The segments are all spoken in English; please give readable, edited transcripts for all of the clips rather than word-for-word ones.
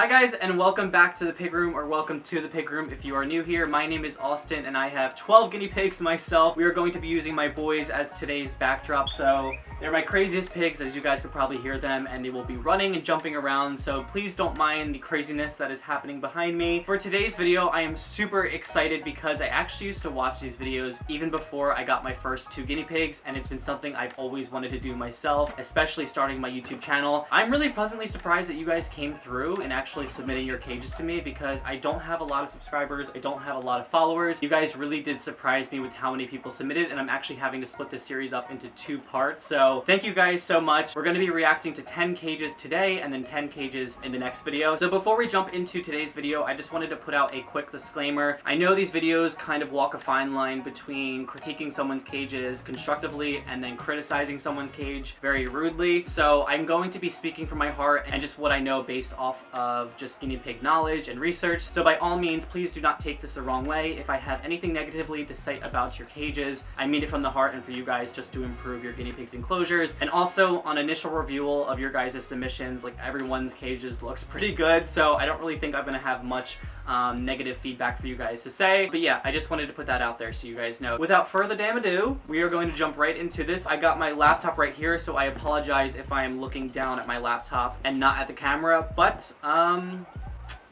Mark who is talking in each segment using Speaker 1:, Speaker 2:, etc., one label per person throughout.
Speaker 1: Hi guys, and welcome back to the pig room, or welcome to the pig room if you are new here. My name is Austin and I have 12 guinea pigs myself. We are going to be using my boys as today's backdrop. So they're my craziest pigs, as you guys could probably hear them, and they will be running and jumping around, so please don't mind the craziness that is happening behind me. For today's video, I am super excited because I actually used to watch these videos even before I got my first 2 guinea pigs, and it's been something I've always wanted to do myself, especially starting my YouTube channel. I'm really pleasantly surprised that you guys came through and actually submitting your cages to me, because I don't have a lot of subscribers, I don't have a lot of followers. You guys really did surprise me with how many people submitted, and I'm actually having to split this series up into 2 parts, so thank you guys so much. We're going to be reacting to 10 cages today and then 10 cages in the next video. So before we jump into today's video, I just wanted to put out a quick disclaimer. I know these videos kind of walk a fine line between critiquing someone's cages constructively and then criticizing someone's cage very rudely, so I'm going to be speaking from my heart and just what I know based off of just guinea pig knowledge and research. So by all means, please do not take this the wrong way. If I have anything negatively to say about your cages, I mean it from the heart and for you guys just to improve your guinea pigs enclosures. And also, on initial review of your guys' submissions, like, everyone's cages looks pretty good, so I don't really think I'm gonna have much negative feedback for you guys to say. But yeah, I just wanted to put that out there so you guys know. Without further damn ado, we are going to jump right into this. I got my laptop right here, so I apologize if I am looking down at my laptop and not at the camera, but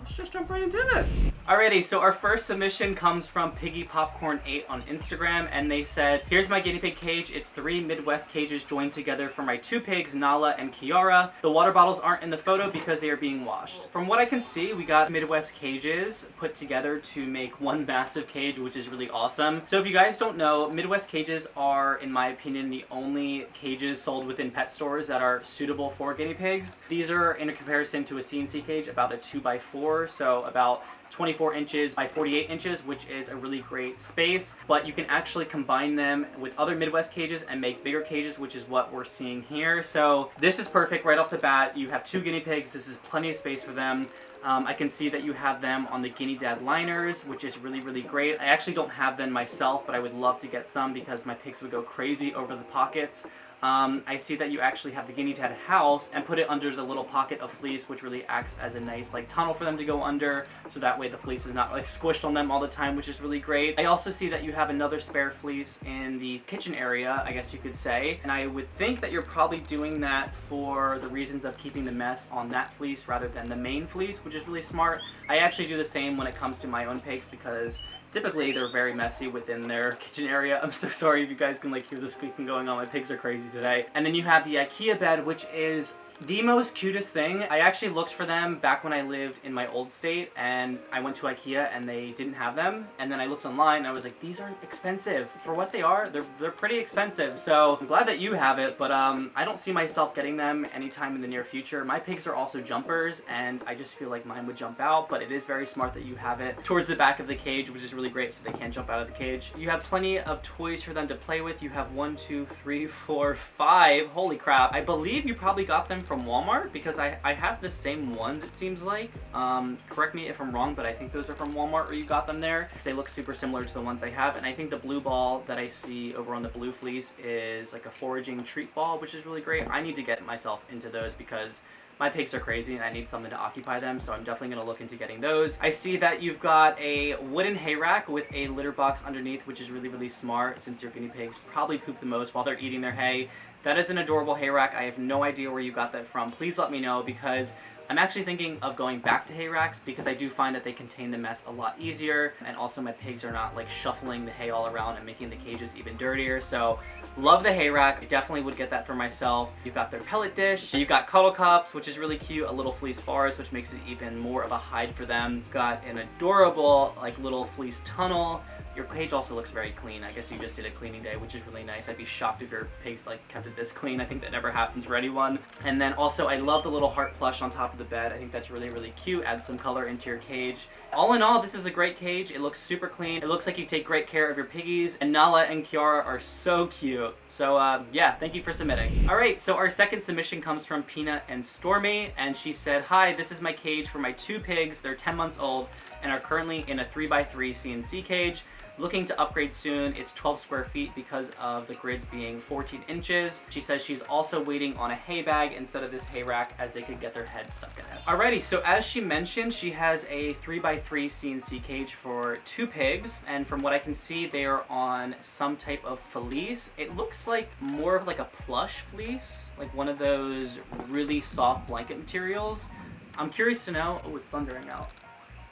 Speaker 1: let's just jump right into this. Alrighty, so our first submission comes from Piggypopcorn 8 on Instagram, and they said, here's my guinea pig cage. It's 3 Midwest cages joined together for my 2 pigs, Nala and Kiara. The water bottles aren't in the photo because they are being washed. From what I can see, we got Midwest cages put together to make one massive cage, which is really awesome. So if you guys don't know, Midwest cages are, in my opinion, the only cages sold within pet stores that are suitable for guinea pigs. These are, in a comparison to a CNC cage, about a 2x4, so about 24 inches by 48 inches, which is a really great space, but you can actually combine them with other Midwest cages and make bigger cages, which is what we're seeing here. So this is perfect right off the bat. You have 2 guinea pigs. This is plenty of space for them. I can see that you have them on the Guinea Dad liners, which is really, really great. I actually don't have them myself, but I would love to get some because my pigs would go crazy over the pockets. I see that you actually have the Guinea Dad house and put it under the little pocket of fleece, which really acts as a nice tunnel for them to go under, so that way the fleece is not squished on them all the time, which is really great. I also see that you have another spare fleece in the kitchen area, I guess you could say, and I would think that you're probably doing that for the reasons of keeping the mess on that fleece rather than the main fleece, which is really smart. I actually do the same when it comes to my own pigs because typically they're very messy within their kitchen area. I'm so sorry if you guys can hear the squeaking going on. My pigs are crazy today. And then you have the IKEA bed, which is the most cutest thing. I actually looked for them back when I lived in my old state, and I went to IKEA and they didn't have them. And then I looked online and I was like, these are expensive. For what they are, they're pretty expensive. So I'm glad that you have it, but I don't see myself getting them anytime in the near future. My pigs are also jumpers, and I just feel like mine would jump out, but it is very smart that you have it towards the back of the cage, which is really great so they can't jump out of the cage. You have plenty of toys for them to play with. You have 1, 2, 3, 4, 5. Holy crap. I believe you probably got them from Walmart because I have the same ones, it seems like. Correct me if I'm wrong, but I think those are from Walmart or you got them there because they look super similar to the ones I have. And I think the blue ball that I see over on the blue fleece is like a foraging treat ball, which is really great. I need to get myself into those because my pigs are crazy and I need something to occupy them, so I'm definitely going to look into getting those. I see that you've got a wooden hay rack with a litter box underneath, which is really, really smart since your guinea pigs probably poop the most while they're eating their hay. That is an adorable hay rack. I have no idea where you got that from. Please let me know because I'm actually thinking of going back to hay racks because I do find that they contain the mess a lot easier, and also my pigs are not shuffling the hay all around and making the cages even dirtier. So love the hay rack. I definitely would get that for myself. You've got their pellet dish. You've got cuddle cups, which is really cute. A little fleece forest, which makes it even more of a hide for them. You've got an adorable little fleece tunnel. Your cage also looks very clean. I guess you just did a cleaning day, which is really nice. I'd be shocked if your pigs kept it this clean. I think that never happens for anyone. And then also, I love the little heart plush on top of the bed. I think that's really, really cute. Adds some color into your cage. All in all, this is a great cage. It looks super clean. It looks like you take great care of your piggies. And Nala and Kiara are so cute. So yeah, thank you for submitting. All right, so our second submission comes from PinaStormi, and she said, hi, this is my cage for my 2 pigs. They're 10 months old and are currently in a 3x3 CNC cage. looking to upgrade soon. It's 12 square feet because of the grids being 14 inches. She says she's also waiting on a hay bag instead of this hay rack as they could get their heads stuck in it. Alrighty, so as she mentioned, she has a 3x3 CNC cage for 2 pigs, and from what I can see, they are on some type of fleece. It looks like more of like a plush fleece, like one of those really soft blanket materials. I'm curious to know, oh, it's thundering out.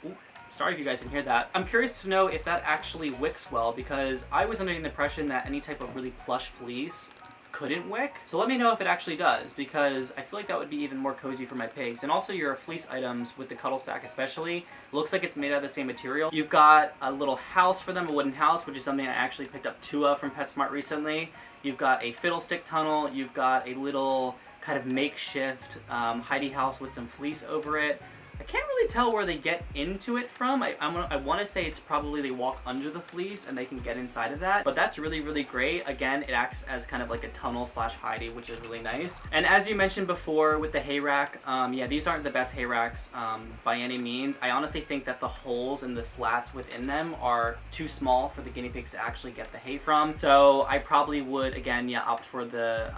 Speaker 1: Ooh, sorry if you guys can hear that. I'm curious to know if that actually wicks well, because I was under the impression that any type of really plush fleece couldn't wick. So let me know if it actually does, because I feel like that would be even more cozy for my pigs. And also your fleece items with the cuddle stack especially, looks like it's made out of the same material. You've got a little house for them, a wooden house, which is something I actually picked up 2 of from PetSmart recently. You've got a fiddlestick tunnel, you've got a little kind of makeshift hidey house with some fleece over it. I can't really tell where they get into it from. I want to say it's probably they walk under the fleece and they can get inside of that, but that's really, really great. Again, it acts as kind of like a tunnel slash hidey, which is really nice. And as you mentioned before with the hay rack, yeah, these aren't the best hay racks by any means. I honestly think that the holes and the slats within them are too small for the guinea pigs to actually get the hay from. So I probably would, again, yeah, opt for the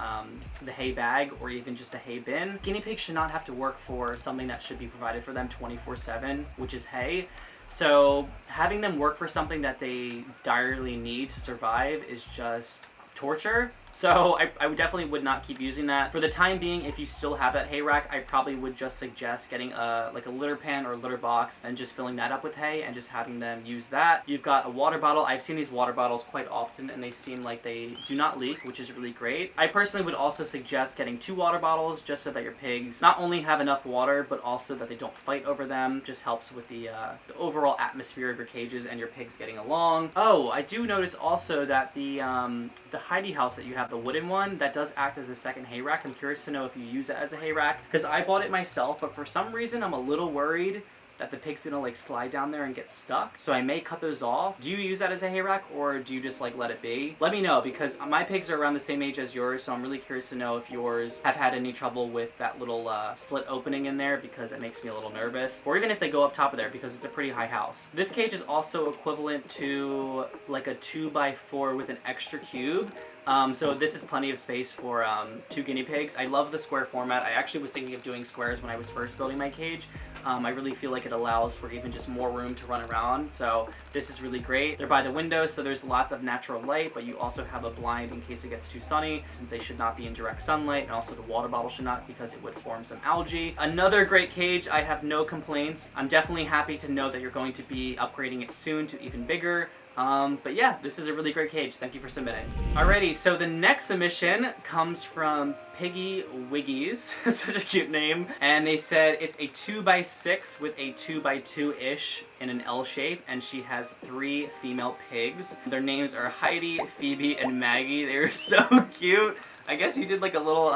Speaker 1: hay bag or even just a hay bin. Guinea pigs should not have to work for something that should be provided for them 24/7, which is hay. So having them work for something that they direly need to survive is just torture. So I definitely would not keep using that. For the time being, if you still have that hay rack, I probably would just suggest getting like a litter pan or a litter box and just filling that up with hay and just having them use that. You've got a water bottle. I've seen these water bottles quite often and they seem like they do not leak, which is really great. I personally would also suggest getting 2 water bottles just so that your pigs not only have enough water, but also that they don't fight over them. Just helps with the overall atmosphere of your cages and your pigs getting along. Oh, I do notice also that the hidey house that you have, the wooden one, that does act as a second hay rack. I'm curious to know if you use it as a hay rack, because I bought it myself, but for some reason I'm a little worried that the pig's gonna like slide down there and get stuck. So I may cut those off. Do you use that as a hay rack, or do you just like let it be? Let me know, because my pigs are around the same age as yours, so I'm really curious to know if yours have had any trouble with that little slit opening in there, because it makes me a little nervous. Or even if they go up top of there, because it's a pretty high house. This cage is also equivalent to like a 2x4 with an extra cube. So this is plenty of space for 2 guinea pigs. I love the square format. I actually was thinking of doing squares when I was first building my cage. I really feel like it allows for even just more room to run around, so this is really great. They're by the window, so there's lots of natural light, but you also have a blind in case it gets too sunny, since they should not be in direct sunlight, and also the water bottle should not, because it would form some algae. Another great cage. I have no complaints. I'm definitely happy to know that you're going to be upgrading it soon to even bigger. But yeah, this is a really great cage. Thank you for submitting. Alrighty, so the next submission comes from Piggy Wiggies. Such a cute name. And they said it's a 2x6 with a 2x2-ish in an L shape, and she has 3 female pigs. Their names are Heidi, Phoebe, and Maggie. They are so cute. I guess you did like a little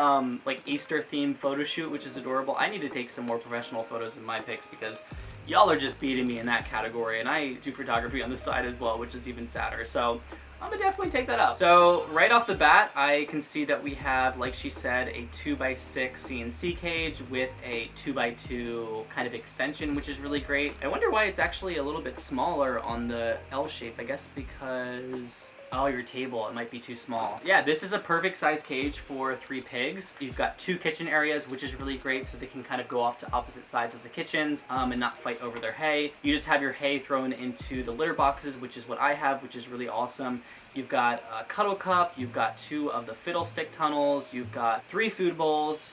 Speaker 1: like Easter themed photo shoot, which is adorable. I need to take some more professional photos of my pigs, because y'all are just beating me in that category, and I do photography on the side as well, which is even sadder. So I'm gonna definitely take that up. So right off the bat, I can see that we have, like she said, a 2x6 CNC cage with a 2x2 kind of extension, which is really great. I wonder why it's actually a little bit smaller on the L shape. I guess because, oh, your table, it might be too small. Yeah, this is a perfect size cage for 3 pigs. You've got 2 kitchen areas, which is really great, so they can kind of go off to opposite sides of the kitchens and not fight over their hay. You just have your hay thrown into the litter boxes, which is what I have, which is really awesome. You've got a cuddle cup, you've got 2 of the fiddlestick tunnels, you've got 3 food bowls,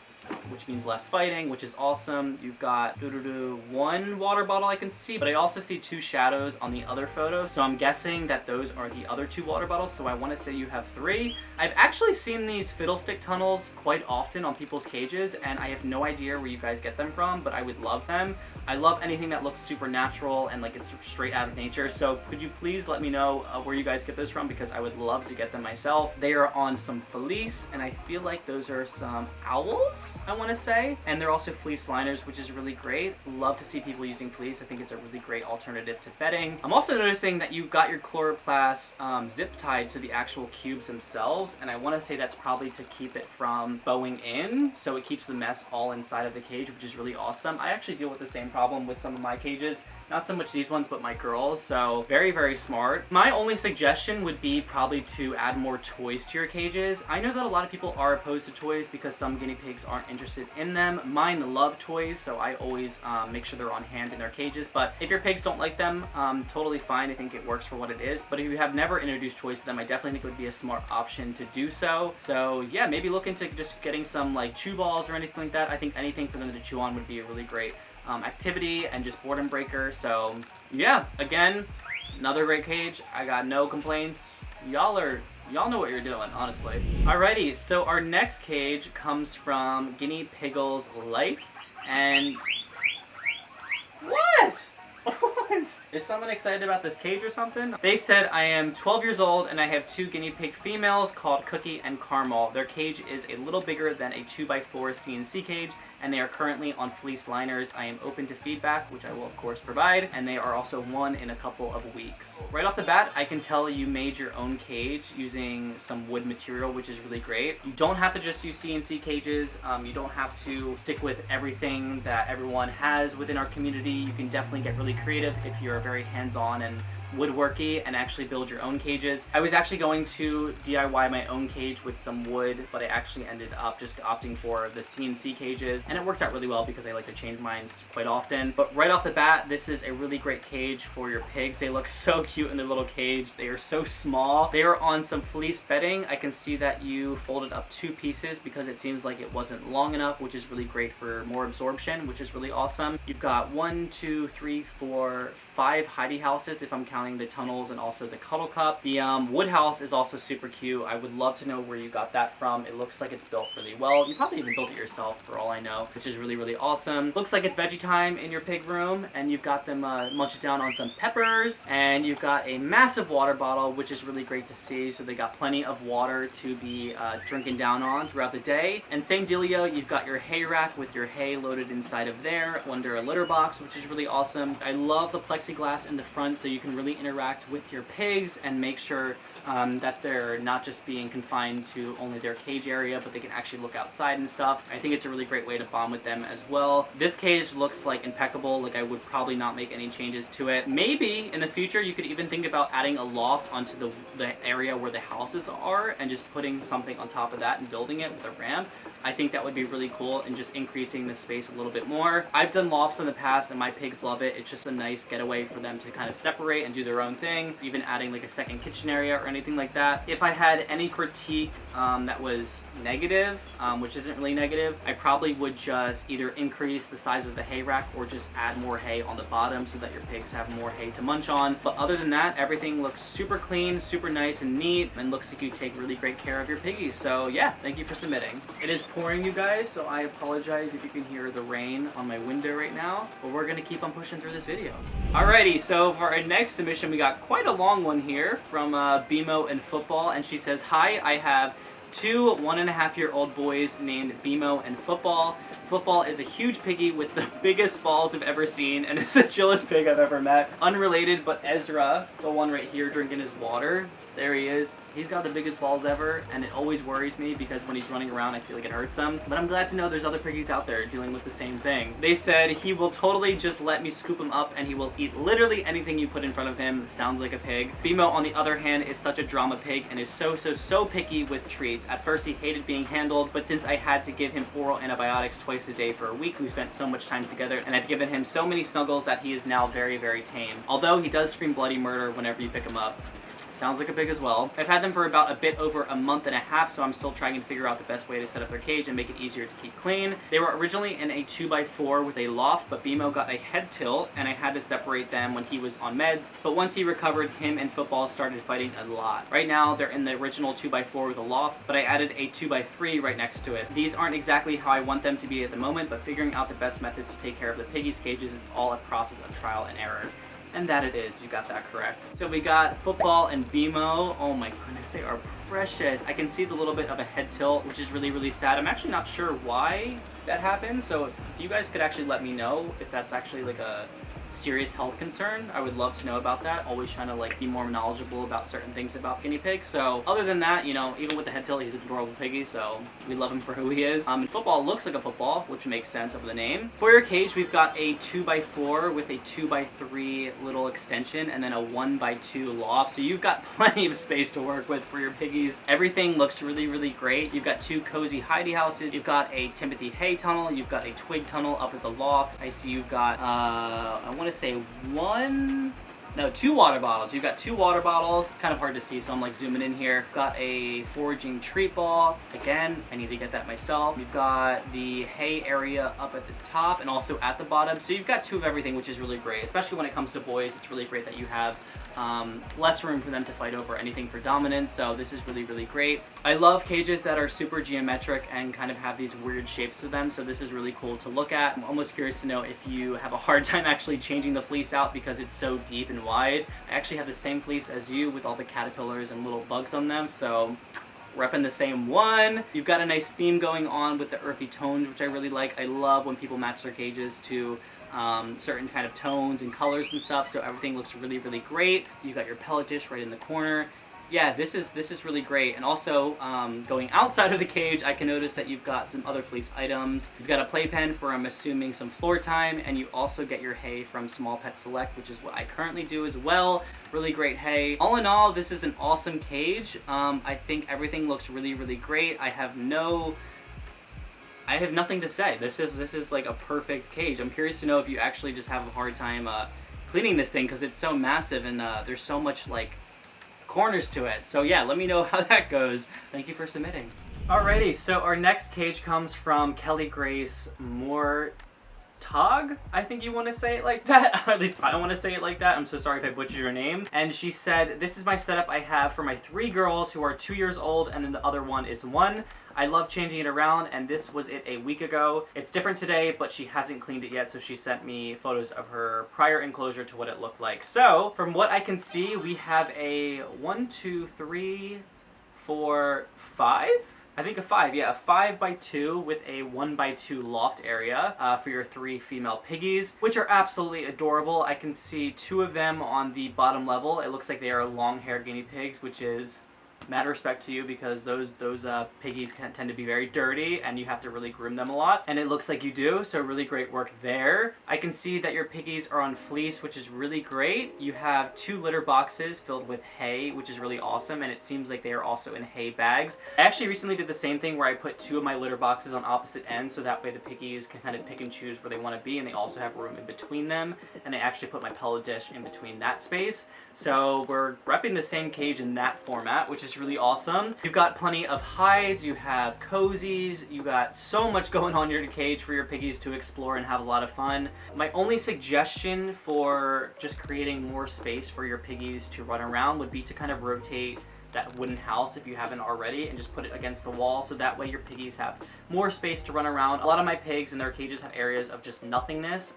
Speaker 1: which means less fighting, which is awesome. You've got 1 water bottle I can see, but I also see 2 shadows on the other photo, so I'm guessing that those are the other 2 water bottles, so I want to say you have 3. I've actually seen these fiddlestick tunnels quite often on people's cages, and I have no idea where you guys get them from, but I would love them. I love anything that looks supernatural and like it's straight out of nature, so could you please let me know where you guys get those from, because I would love to get them myself. They are on some fleece, and I feel like those are some owls? fleece, I want to say. And they're also fleece liners, which is really great. Love to see people using fleece. I think it's a really great alternative to bedding. I'm also noticing that you've got your chloroplast zip tied to the actual cubes themselves, and I want to say that's probably to keep it from bowing in, so it keeps the mess all inside of the cage, which is really awesome. I actually deal with the same problem with some of my cages. Not so much these ones, but my girls, so very, very smart. My only suggestion would be probably to add more toys to your cages. I know that a lot of people are opposed to toys because some guinea pigs aren't interested in them. Mine love toys, so I always make sure they're on hand in their cages, but if your pigs don't like them, totally fine. I think it works for what it is, but if you have never introduced toys to them, I definitely think it would be a smart option to do so. So yeah, maybe look into just getting some like chew balls or anything like that. I think anything for them to chew on would be a really great activity and just boredom breaker. So yeah, again, another great cage. I got no complaints. Y'all know what you're doing, honestly. Alrighty, so our next cage comes from Guinea Piggles Life, and what? What? Is someone excited about this cage or something? They said, I am 12 years old and I have 2 guinea pig females called Cookie and Caramel. Their cage is a little bigger than a 2x4 CNC cage, and they are currently on fleece liners. I am open to feedback, which I will of course provide, and they are also won in a couple of weeks. Right off the bat, I can tell you made your own cage using some wood material, which is really great. You don't have to just use CNC cages. You don't have to stick with everything that everyone has within our community. You can definitely get really creative if you're very hands-on and woodworky and actually build your own cages. I was actually going to DIY my own cage with some wood, but I actually ended up just opting for the CNC cages, and it worked out really well because I like to change mines quite often. But right off the bat, this is a really great cage for your pigs. They look so cute in their little cage. They are so small. They are on some fleece bedding. I can see that you folded up 2 pieces because it seems like it wasn't long enough, which is really great for more absorption, which is really awesome. You've got 1, 2, 3, 4, 5 hidey houses if I'm counting the tunnels and also the cuddle cup. The wood house is also super cute. I would love to know where you got that from. It looks like it's built really well. You probably even built it yourself for all I know, which is really, really awesome. Looks like it's veggie time in your pig room, and you've got them munch down on some peppers, and you've got a massive water bottle, which is really great to see. So they got plenty of water to be drinking down on throughout the day. And same dealio, you've got your hay rack with your hay loaded inside of there under a litter box, which is really awesome. I love the plexiglass in the front so you can really interact with your pigs and make sure that they're not just being confined to only their cage area, but they can actually look outside and stuff. I think it's a really great way to bond with them as well. This cage looks like impeccable. Like, I would probably not make any changes to it. Maybe in the future you could even think about adding a loft onto the area where the houses are and just putting something on top of that and building it with a ramp. I think that would be really cool and just increasing the space a little bit more. I've done lofts in the past and my pigs love it. It's just a nice getaway for them to kind of separate and do their own thing, even adding like a second kitchen area or anything like that. If I had any critique that was negative, which isn't really negative, I probably would just either increase the size of the hay rack or just add more hay on the bottom so that your pigs have more hay to munch on. But other than that, everything looks super clean, super nice and neat, and looks like you take really great care of your piggies. So yeah, thank you for submitting. It is pouring, you guys, so I apologize if you can hear the rain on my window right now, but we're gonna keep on pushing through this video. Alrighty, so for our next submission, we got quite a long one here from BMO and Football, and she says, hi, I have 2 1.5-year-old boys named BMO and Football. Football is a huge piggy with the biggest balls I've ever seen, and it's the chillest pig I've ever met. Unrelated, but Ezra, the one right here drinking his water, there he is. He's got the biggest balls ever, and it always worries me because when he's running around, I feel like it hurts him. But I'm glad to know there's other piggies out there dealing with the same thing. They said he will totally just let me scoop him up, and he will eat literally anything you put in front of him. Sounds like a pig. BMO, on the other hand, is such a drama pig and is so picky with treats. At first, he hated being handled, but since I had to give him oral antibiotics twice a day for a week, we spent so much time together, and I've given him so many snuggles that he is now very, very tame. Although he does scream bloody murder whenever you pick him up. Sounds like a pig as well. I've had them for about a bit over a month and a half, so I'm still trying to figure out the best way to set up their cage and make it easier to keep clean. They were originally in a 2x4 with a loft, but BMO got a head tilt, and I had to separate them when he was on meds. But once he recovered, him and Football started fighting a lot. Right now, they're in the original 2x4 with a loft, but I added a 2x3 right next to it. These aren't exactly how I want them to be at the moment, but figuring out the best methods to take care of the piggies' cages is all a process of trial and error. And that it is, you got that correct. So we got Football and BMO. Oh my goodness, they are precious. I can see the little bit of a head tilt, which is really, really sad. I'm actually not sure why that happened, so if you guys could actually let me know if that's actually like a serious health concern, I would love to know about that. Always trying to like be more knowledgeable about certain things about guinea pigs. So other than that, you know, even with the head tilt, he's an adorable piggy, so we love him for who he is. And football looks like a football, which makes sense of the name. For your cage, we've got a 2x4 with a 2x3 little extension and then a 1x2 loft. So you've got plenty of space to work with for your piggies. Everything looks really, really great. You've got 2 cozy hidey houses. You've got a Timothy hay tunnel. You've got a twig tunnel up at the loft. I see you've got, I want to say 2 water bottles. You've got 2 water bottles. It's kind of hard to see, so I'm like zooming in here. Got a foraging treat ball. Again, I need to get that myself. You've got the hay area up at the top and also at the bottom. So you've got 2 of everything, which is really great. Especially when it comes to boys, it's really great that you have less room for them to fight over anything for dominance, so this is really, really great. I love cages that are super geometric and kind of have these weird shapes to them, so this is really cool to look at. I'm almost curious to know if you have a hard time actually changing the fleece out because it's so deep and wide. I actually have the same fleece as you with all the caterpillars and little bugs on them, so repping the same one. You've got a nice theme going on with the earthy tones, which I really like. I love when people match their cages to certain kind of tones and colors and stuff, so everything looks really, really great. You got your pellet dish right in the corner. Yeah, this is really great. And also, going outside of the cage, I can notice that you've got some other fleece items. You've got a playpen for, I'm assuming, some floor time, and you also get your hay from Small Pet Select, which is what I currently do as well. Really great hay. All in all, this is an awesome cage. I think everything looks really, really great. I have nothing to say. This is like a perfect cage. I'm curious to know if you actually just have a hard time cleaning this thing because it's so massive and there's so much like corners to it. So yeah, let me know how that goes. Thank you for submitting. Alrighty, so our next cage comes from Kelly Grace Morton. I think you want to say it like that. Or at least I don't want to say it like that. I'm so sorry if I butchered your name. And she said, this is my setup I have for my 3 girls who are 2 years old and then the other one is 1. I love changing it around and this was it a week ago. It's different today, but she hasn't cleaned it yet, so she sent me photos of her prior enclosure to what it looked like. So from what I can see, we have a 1, 2, 3, 4, 5? I think a 5, yeah, a 5x2 with a 1x2 loft area for your 3 female piggies, which are absolutely adorable. I can see 2 of them on the bottom level. It looks like they are long-haired guinea pigs, which is mad respect to you because those piggies can tend to be very dirty and you have to really groom them a lot, and it looks like you do, so really great work there. I can see that your piggies are on fleece, which is really great. You have 2 litter boxes filled with hay, which is really awesome, and it seems like they are also in hay bags. I actually recently did the same thing where I put 2 of my litter boxes on opposite ends, so that way the piggies can kind of pick and choose where they want to be, and they also have room in between them, and I actually put my pellet dish in between that space. So we're repping the same cage in that format, which is really awesome. You've got plenty of hides, you have cozies, you got so much going on in your cage for your piggies to explore and have a lot of fun. My only suggestion for just creating more space for your piggies to run around would be to kind of rotate that wooden house if you haven't already and just put it against the wall, so that way your piggies have more space to run around. A lot of my pigs in their cages have areas of just nothingness,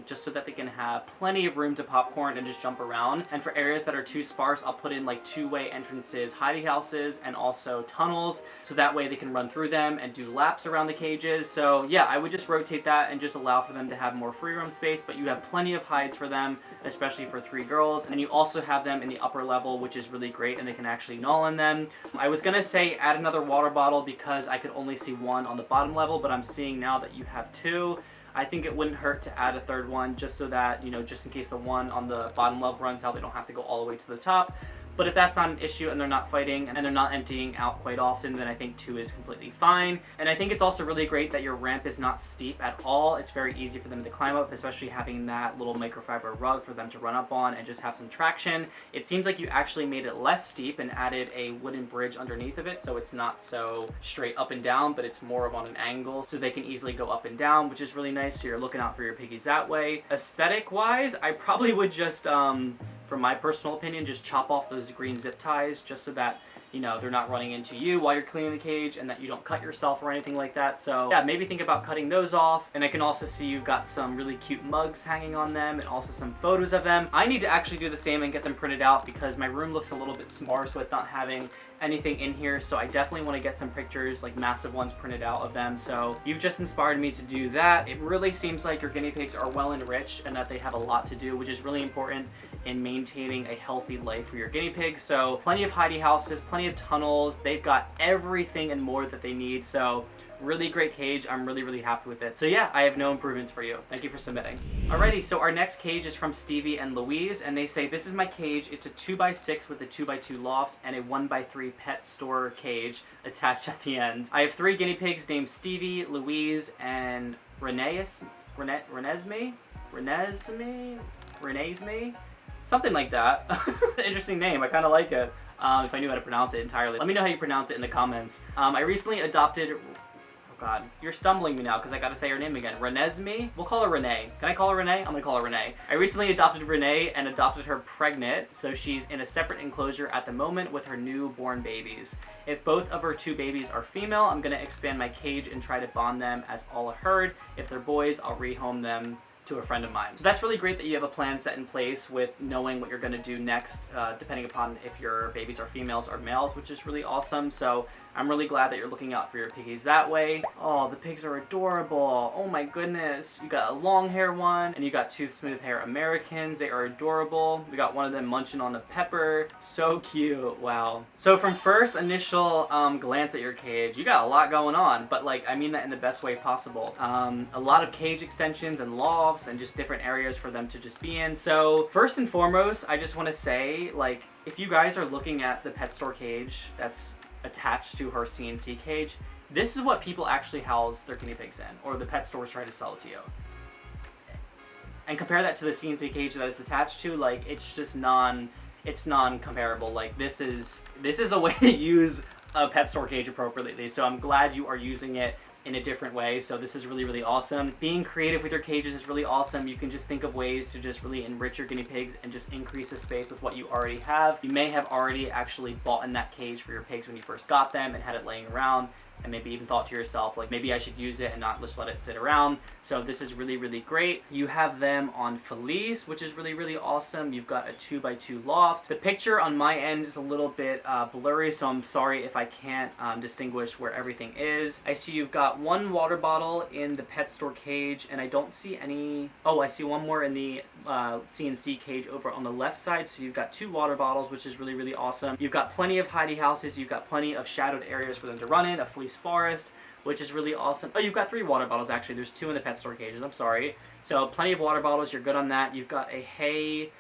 Speaker 1: just so that they can have plenty of room to popcorn and just jump around. And for areas that are too sparse, I'll put in like 2-way entrances, hidey houses, and also tunnels, so that way they can run through them and do laps around the cages. So yeah, I would just rotate that and just allow for them to have more free roam space, but you have plenty of hides for them, especially for 3 girls. And then you also have them in the upper level, which is really great, and they can actually gnaw on them. I was gonna say add another water bottle because I could only see 1 on the bottom level, but I'm seeing now that you have 2. I think it wouldn't hurt to add a 3rd one just so that, you know, just in case the one on the bottom level runs out, they don't have to go all the way to the top. But if that's not an issue and they're not fighting and they're not emptying out quite often, then I think 2 is completely fine. And I think it's also really great that your ramp is not steep at all. It's very easy for them to climb up, especially having that little microfiber rug for them to run up on and just have some traction. It seems like you actually made it less steep and added a wooden bridge underneath of it, so it's not so straight up and down, but it's more of on an angle, so they can easily go up and down, which is really nice, so you're looking out for your piggies that way. Aesthetic-wise, I probably would just, from my personal opinion, just chop off those green zip ties just so that you know, they're not running into you while you're cleaning the cage, and that you don't cut yourself or anything like that. So yeah, maybe think about cutting those off. And I can also see you've got some really cute mugs hanging on them and also some photos of them. I need to actually do the same and get them printed out because my room looks a little bit sparse with not having anything in here, so I definitely want to get some pictures, like massive ones, printed out of them. So you've just inspired me to do that. It really seems like your guinea pigs are well enriched and that they have a lot to do, which is really important in maintaining a healthy life for your guinea pigs. So plenty of hidey houses, plenty of tunnels, they've got everything and more that they need. So really great cage. I'm really happy with it. So yeah, I have no improvements for you. Thank you for submitting. Alrighty, so our next cage is from Stevie and Louise, and they say, this is my cage. It's a 2x6 with a 2x2 loft and a 1x3 pet store cage attached at the end. I have 3 guinea pigs named Stevie, Louise, and Renesme? Something like that. Interesting name. I kind of like it. If I knew how to pronounce it entirely. Let me know how you pronounce it in the comments. I recently adopted... God, you're stumbling me now because I gotta say her name again. Renesme? We'll call her Renee. Can I call her Renee? I'm gonna call her Renee. I recently adopted Renee and adopted her pregnant, so she's in a separate enclosure at the moment with her newborn babies. If both of her 2 babies are female, I'm gonna expand my cage and try to bond them as all a herd. If they're boys, I'll rehome them to a friend of mine. So that's really great that you have a plan set in place with knowing what you're going to do next, depending upon if your babies are females or males, which is really awesome. So I'm really glad that you're looking out for your piggies that way. Oh, the pigs are adorable. Oh my goodness. You got a long hair one and you got 2 smooth hair Americans. They are adorable. We got one of them munching on a pepper. So cute. Wow. So from first initial glance at your cage, you got a lot going on, but like, I mean that in the best way possible. A lot of cage extensions and lofts and just different areas for them to just be in. So first and foremost, I just want to say, like, if you guys are looking at the pet store cage that's attached to her CNC cage, this is what people actually house their guinea pigs in, or the pet stores try to sell it to you. And compare that to the CNC cage that it's attached to, like, it's just non-comparable. Like, this is a way to use a pet store cage appropriately. So I'm glad you are using it in a different way. So this is really awesome. Being creative with your cages is really awesome. You can just think of ways to just really enrich your guinea pigs and just increase the space with what you already have. You may have already actually bought in that cage for your pigs when you first got them and had it laying around, and maybe even thought to yourself, like, maybe I should use it and not just let it sit around. So this is really great. You have them on Felice, which is really awesome. You've got a 2x2 loft. The picture on my end is a little bit blurry, so I'm sorry if I can't distinguish where everything is. I see you've got 1 water bottle in the pet store cage, and I don't see any... Oh, I see one more in the CNC cage over on the left side. So you've got 2 water bottles, which is really awesome. You've got plenty of hidey houses. You've got plenty of shadowed areas for them to run in, a fleece forest, which is really awesome. Oh, you've got 3 water bottles actually. There's 2 in the pet store cages. I'm sorry. So plenty of water bottles. You're good on that. You've got a hay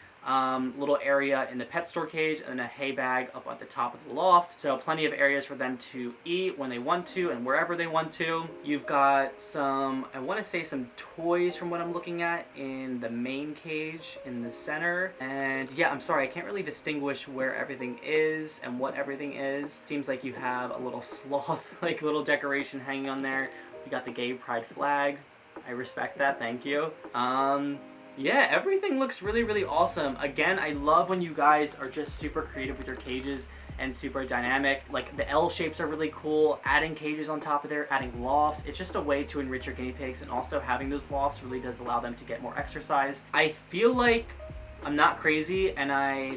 Speaker 1: little area in the pet store cage and a hay bag up at the top of the loft. So plenty of areas for them to eat when they want to and wherever they want to. You've got some, I want to say some toys from what I'm looking at in the main cage in the center. And yeah, I'm sorry, I can't really distinguish where everything is and what everything is. Seems like you have a little sloth, like little decoration hanging on there. You got the gay pride flag. I respect that, thank you. Yeah, everything looks really awesome. Again, I love when you guys are just super creative with your cages and super dynamic. Like, the L shapes are really cool. Adding cages on top of there, adding lofts. It's just a way to enrich your guinea pigs, and also having those lofts really does allow them to get more exercise. I feel like I'm not crazy, and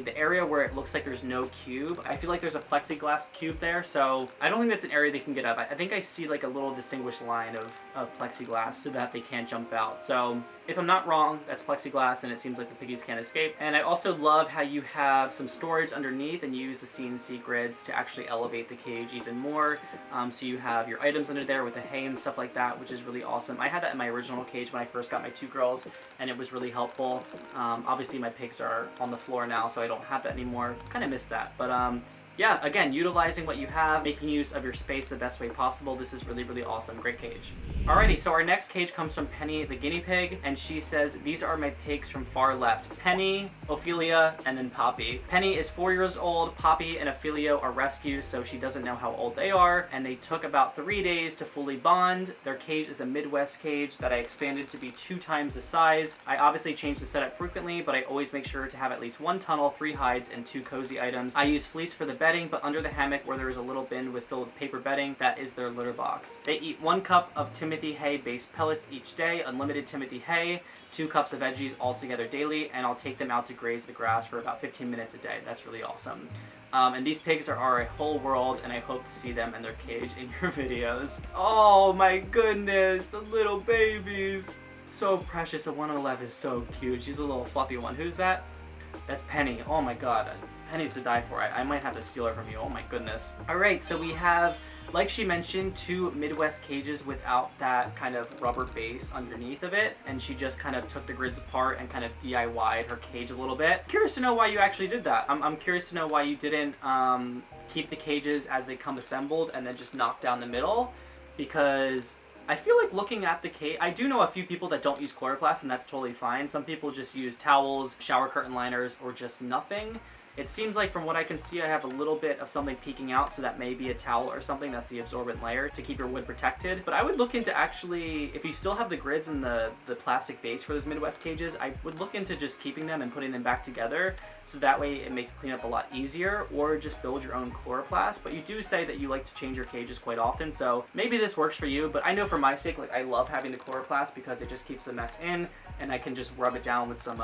Speaker 1: the area where it looks like there's no cube, I feel like there's a plexiglass cube there, so I don't think that's an area they can get up. I think I see like a little distinguished line of plexiglass so that they can't jump out. So if I'm not wrong, that's plexiglass, and it seems like the piggies can't escape. And I also love how you have some storage underneath, and you use the CNC grids to actually elevate the cage even more. So you have your items under there with the hay and stuff like that, which is really awesome. I had that in my original cage when I first got my 2 girls, and it was really helpful. Obviously my pigs are on the floor now, so I don't have that anymore. Kind of missed that, but yeah, again, utilizing what you have, making use of your space the best way possible. This is really awesome. Great cage. Alrighty, so our next cage comes from Penny the guinea pig, and she says, these are my pigs from far left. Penny, Ophelia, and then Poppy. Penny is 4 years old. Poppy and Ophelia are rescues, so she doesn't know how old they are, and they took about 3 days to fully bond. Their cage is a Midwest cage that I expanded to be 2 times the size. I obviously change the setup frequently, but I always make sure to have at least 1 tunnel, 3 hides, and 2 cozy items. I use fleece for the bedding, but under the hammock where there is a little bin filled with paper bedding, that is their litter box. They eat 1 cup of Timothy hay-based pellets each day, unlimited Timothy hay, 2 cups of veggies all together daily, and I'll take them out to graze the grass for about 15 minutes a day. That's really awesome. And these pigs are a whole world, and I hope to see them in their cage in your videos. Oh my goodness, the little babies. So precious. The 111 is so cute. She's a little fluffy one. Who's that? That's Penny. Oh my god. Penny's to die for. I might have to steal her from you. Oh my goodness. Alright, so we have, like she mentioned, 2 Midwest cages without that kind of rubber base underneath of it, and she just kind of took the grids apart and kind of DIY'd her cage a little bit. Curious to know why you actually did that. I'm curious to know why you didn't keep the cages as they come assembled and then just knock down the middle, because I feel like looking at the cage, I do know a few people that don't use chloroplast, and that's totally fine. Some people just use towels, shower curtain liners, or just nothing. It seems like from what I can see, I have a little bit of something peeking out, so that may be a towel or something. That's the absorbent layer to keep your wood protected. But I would look into actually, if you still have the grids and the plastic base for those Midwest cages, I would look into just keeping them and putting them back together, so that way it makes cleanup a lot easier, or just build your own chloroplast. But you do say that you like to change your cages quite often, so maybe this works for you. But I know for my sake, like, I love having the chloroplast because it just keeps the mess in, and I can just rub it down with some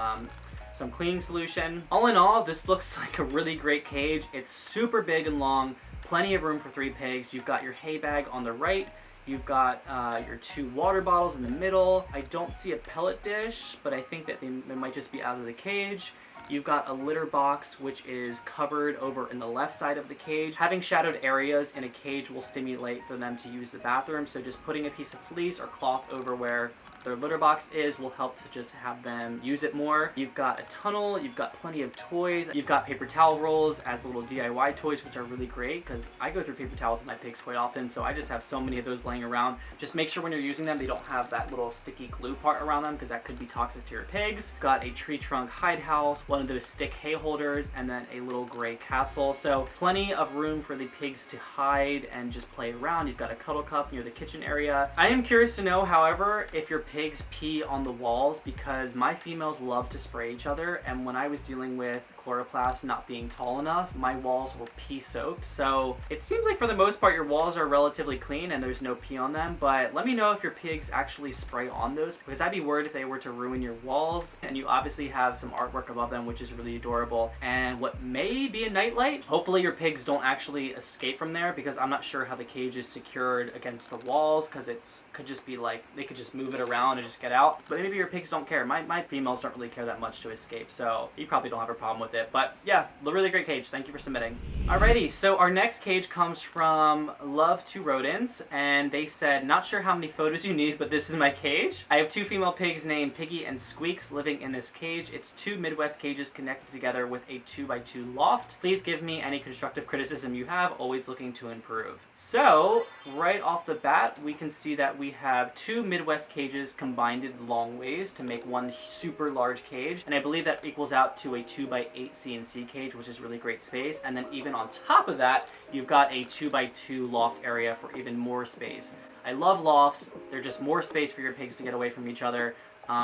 Speaker 1: cleaning solution. All in all, this looks like a really great cage. It's super big and long, plenty of room for 3 pigs. You've got your hay bag on the right, you've got your 2 water bottles in the middle. I don't see a pellet dish, but I think that they might just be out of the cage. You've got a litter box, which is covered over in the left side of the cage. Having shadowed areas in a cage will stimulate for them to use the bathroom, so just putting a piece of fleece or cloth over where their litter box will help to just have them use it more. You've got a tunnel, you've got plenty of toys, you've got paper towel rolls as little DIY toys, which are really great because I go through paper towels with my pigs quite often, so I just have so many of those laying around. Just make sure when you're using them they don't have that little sticky glue part around them, because that could be toxic to your pigs. Got a tree trunk hide house, one of those stick hay holders, and then a little gray castle. So plenty of room for the pigs to hide and just play around. You've got a cuddle cup near the kitchen area. I am curious to know, however, if your pigs pee on the walls, because my females love to spray each other, and when I was dealing with chloroplast not being tall enough, my walls were pee soaked. So it seems like for the most part your walls are relatively clean and there's no pee on them, but let me know if your pigs actually spray on those, because I'd be worried if they were to ruin your walls. And you obviously have some artwork above them, which is really adorable, and what may be a nightlight. Hopefully your pigs don't actually escape from there, because I'm not sure how the cage is secured against the walls, because it could just be like they could just move it around and just get out. But maybe your pigs don't care. My females don't really care that much to escape, so you probably don't have a problem with it. But yeah, a really great cage. Thank you for submitting. Alrighty, so our next cage comes from LoveToRodents, and they said, not sure how many photos you need, but this is my cage. I have 2 female pigs named Piggy and Squeaks living in this cage. It's 2 Midwest cages connected together with a 2x2 loft. Please give me any constructive criticism you have, always looking to improve. So right off the bat, we can see that we have 2 Midwest cages combined in long ways to make one super large cage, and I believe that equals out to a 2x8 CNC cage, which is really great space. And then even on top of that, you've got a 2x2 loft area for even more space. I love lofts. They're just more space for your pigs to get away from each other,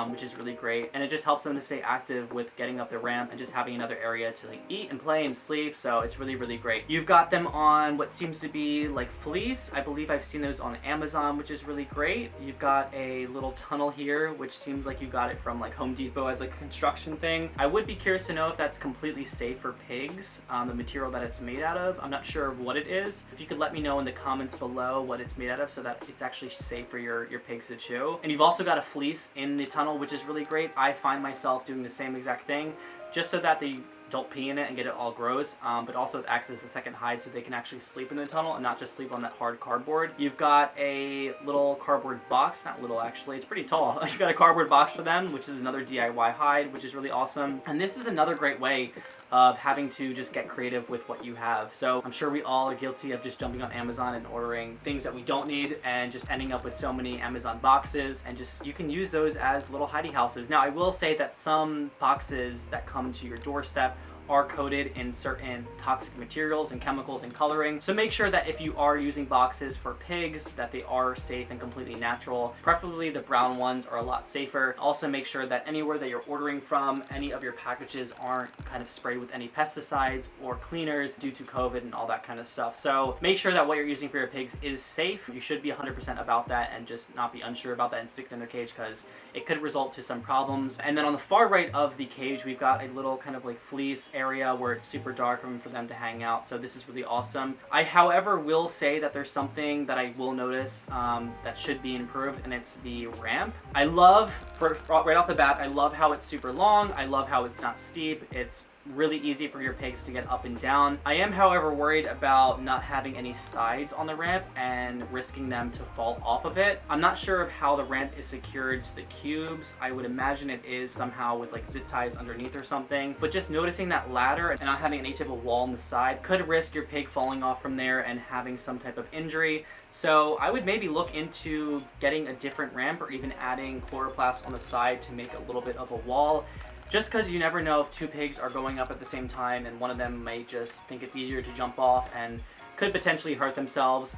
Speaker 1: which is really great, and it just helps them to stay active with getting up the ramp and just having another area to like eat and play and sleep. So it's really, really great. You've got them on what seems to be like fleece. I believe I've seen those on Amazon, which is really great. You've got a little tunnel here, which seems like you got it from like Home Depot as like a construction thing. I would be curious to know if that's completely safe for pigs, the material that it's made out of. I'm not sure of what it is. If you could let me know in the comments below what it's made out of, so that it's actually safe for your pigs to chew. And you've also got a fleece in the tunnel, which is really great. I find myself doing the same exact thing, just so that they don't pee in it and get it all gross, but also it acts as a second hide, so they can actually sleep in the tunnel and not just sleep on that hard cardboard. You've got a little cardboard box, not little actually, it's pretty tall. You've got a cardboard box for them, which is another DIY hide, which is really awesome. And this is another great way of having to just get creative with what you have. So I'm sure we all are guilty of just jumping on Amazon and ordering things that we don't need and just ending up with so many Amazon boxes, and just you can use those as little hidey houses. Now I will say that some boxes that come to your doorstep are coated in certain toxic materials and chemicals and coloring. So make sure that if you are using boxes for pigs, that they are safe and completely natural. Preferably the brown ones are a lot safer. Also make sure that anywhere that you're ordering from, any of your packages aren't kind of sprayed with any pesticides or cleaners due to COVID and all that kind of stuff. So make sure that what you're using for your pigs is safe. You should be 100% about that and just not be unsure about that and stick it in their cage, because it could result to some problems. And then on the far right of the cage, we've got a little kind of like fleece area where it's super dark room for them to hang out. So this is really awesome. I, however, will say that there's something that I will notice that should be improved, and it's the ramp. I love, right off the bat, I love how it's super long. I love how it's not steep. It's really easy for your pigs to get up and down. I am, however, worried about not having any sides on the ramp and risking them to fall off of it. I'm not sure of how the ramp is secured to the cubes. I would imagine it is somehow with like zip ties underneath or something, but just noticing that ladder and not having any type of wall on the side could risk your pig falling off from there and having some type of injury. So I would maybe look into getting a different ramp or even adding chloroplast on the side to make a little bit of a wall. Just because you never know if two pigs are going up at the same time and one of them may just think it's easier to jump off and could potentially hurt themselves.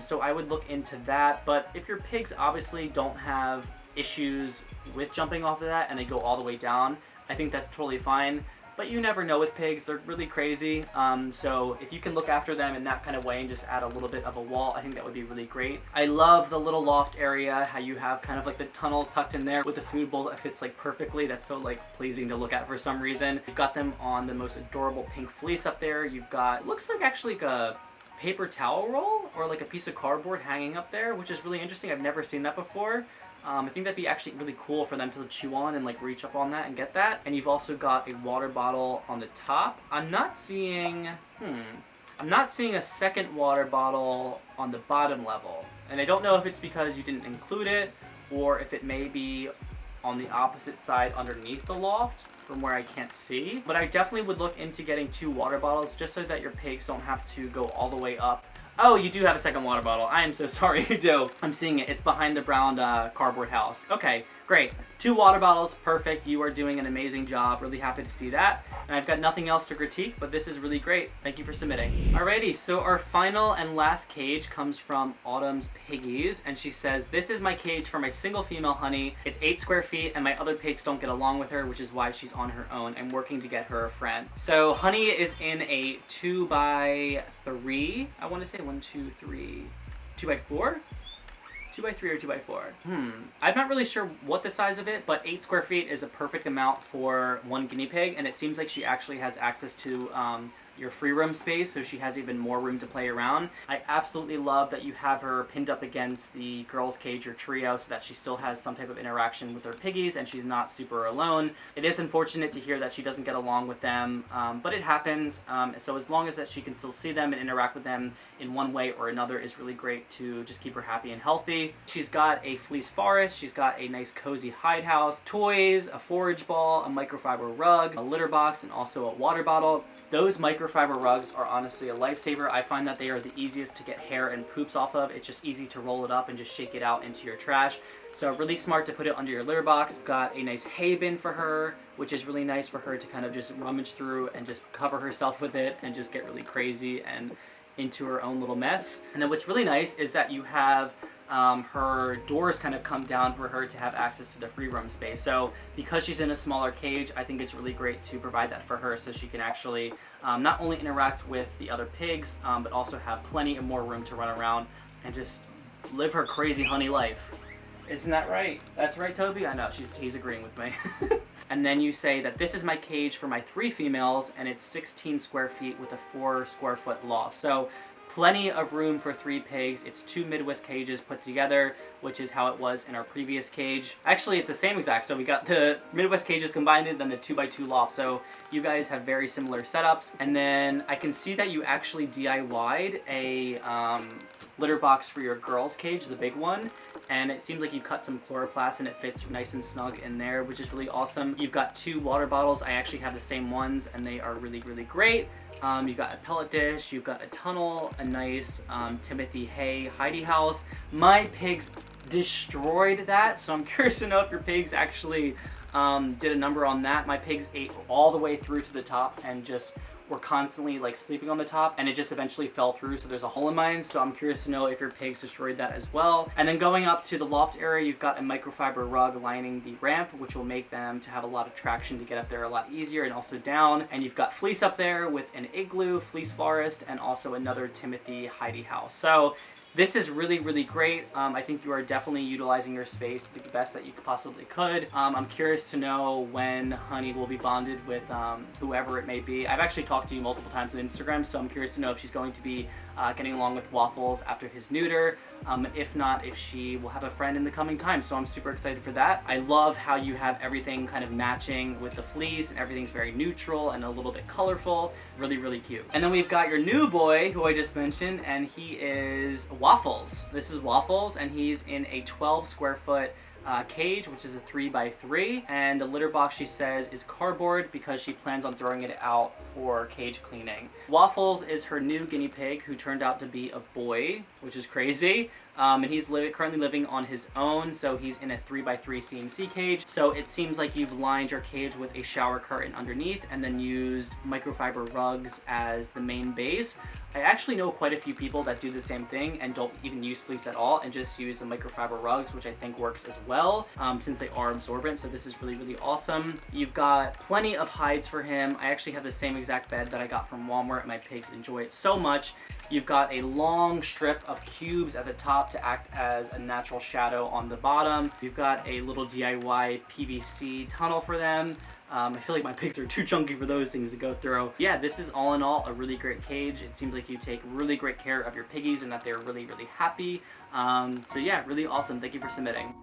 Speaker 1: So I would look into that. But if your pigs obviously don't have issues with jumping off of that and they go all the way down, I think that's totally fine. But you never know with pigs, they're really crazy. So if you can look after them in that kind of way and just add a little bit of a wall, I think that would be really great. I love the little loft area, how you have kind of like the tunnel tucked in there with the food bowl that fits like perfectly. That's so like pleasing to look at for some reason. You've got them on the most adorable pink fleece up there. You've got, looks like actually like a paper towel roll or like a piece of cardboard hanging up there, which is really interesting. I've never seen that before. I think that'd be actually really cool for them to chew on and like reach up on that and get that. And you've also got a water bottle on the top. I'm not seeing a second water bottle on the bottom level. And I don't know if it's because you didn't include it or if it may be on the opposite side underneath the loft from where I can't see. But I definitely would look into getting 2 water bottles just so that your pigs don't have to go all the way up. Oh, you do have a second water bottle. I am so sorry, you do. I'm seeing it. It's behind the brown cardboard house. Okay, great. 2 water bottles, perfect. You are doing an amazing job. Really happy to see that. And I've got nothing else to critique, but this is really great. Thank you for submitting. Alrighty, so our final and last cage comes from AutumnsPiggies, and she says, this is my cage for my single female honey. It's 8 square feet, and my other pigs don't get along with her, which is why she's on her own. I'm working to get her a friend. So Honey is in a 2x3, I want to say 1, 2, 3, 2x4? 2x3 or 2x4? I'm not really sure what the size of it, but 8 square feet is a perfect amount for one guinea pig, and it seems like she actually has access to your free roam space, so she has even more room to play around. I absolutely love that you have her pinned up against the girls' cage or trio so that she still has some type of interaction with her piggies and she's not super alone. It is unfortunate to hear that she doesn't get along with them, but it happens. So as long as that she can still see them and interact with them in one way or another is really great to just keep her happy and healthy. She's got a fleece forest, she's got a nice cozy hide house, toys, a forage ball, a microfiber rug, a litter box, and also a water bottle. Those microfiber rugs are honestly a lifesaver. I find that they are the easiest to get hair and poops off of. It's just easy to roll it up and just shake it out into your trash. So really smart to put it under your litter box. Got a nice hay bin for her, which is really nice for her to kind of just rummage through and just cover herself with it and just get really crazy and into her own little mess. And then what's really nice is that you have her doors kind of come down for her to have access to the free roam space. So because she's in a smaller cage, I think it's really great to provide that for her so she can actually not only interact with the other pigs, but also have plenty of more room to run around and just live her crazy honey life. Isn't that right? That's right, Toby? I know, he's agreeing with me. And then you say that this is my cage for my 3 females, and it's 16 square feet with a 4 square foot loft. So plenty of room for 3 pigs. It's 2 Midwest cages put together, which is how it was in our previous cage. Actually, it's the same exact. So we got the Midwest cages combined and then the 2x2 loft. So you guys have very similar setups. And then I can see that you actually DIY'd a litter box for your girls' cage, the big one. And it seems like you cut some chloroplast and it fits nice and snug in there, which is really awesome. You've got 2 water bottles. I actually have the same ones and they are really, really great. You've got a pellet dish, you've got a tunnel, a nice Timothy hay hidey house. My pigs destroyed that, so I'm curious to know if your pigs actually did a number on that. My pigs ate all the way through to the top and just were constantly like sleeping on the top, and it just eventually fell through, so there's a hole in mine. So I'm curious to know if your pigs destroyed that as well. And then going up to the loft area, you've got a microfiber rug lining the ramp, which will make them to have a lot of traction to get up there a lot easier, and also down. And you've got fleece up there with an igloo, fleece forest, and also another Timothy Heidi house. So this is really, really great. I think you are definitely utilizing your space the best that you possibly could. I'm curious to know when Honey will be bonded with whoever it may be. I've actually talked to you multiple times on Instagram, so I'm curious to know if she's going to be getting along with Waffles after his neuter. If not, if she will have a friend in the coming time. So I'm super excited for that. I love how you have everything kind of matching with the fleece, and everything's very neutral and a little bit colorful. Really, really cute. And then we've got your new boy, who I just mentioned, and he is Waffles. This is Waffles, and he's in a 12 square foot cage, which is a 3x3, and the litter box, she says, is cardboard because she plans on throwing it out for cage cleaning. Waffles is her new guinea pig, who turned out to be a boy, which is crazy. And he's currently living on his own, so he's in a 3x3 CNC cage. So it seems like you've lined your cage with a shower curtain underneath and then used microfiber rugs as the main base. I actually know quite a few people that do the same thing and don't even use fleece at all and just use the microfiber rugs, which I think works as well, since they are absorbent. So this is really, really awesome. You've got plenty of hides for him. I actually have the same exact bed that I got from Walmart, and my pigs enjoy it so much. You've got a long strip of cubes at the top to act as a natural shadow on the bottom. You've got a little DIY PVC tunnel for them. I feel like my pigs are too chunky for those things to go through. Yeah, this is all in all a really great cage. It seems like you take really great care of your piggies and that they're really, really happy. So yeah, really awesome. Thank you for submitting.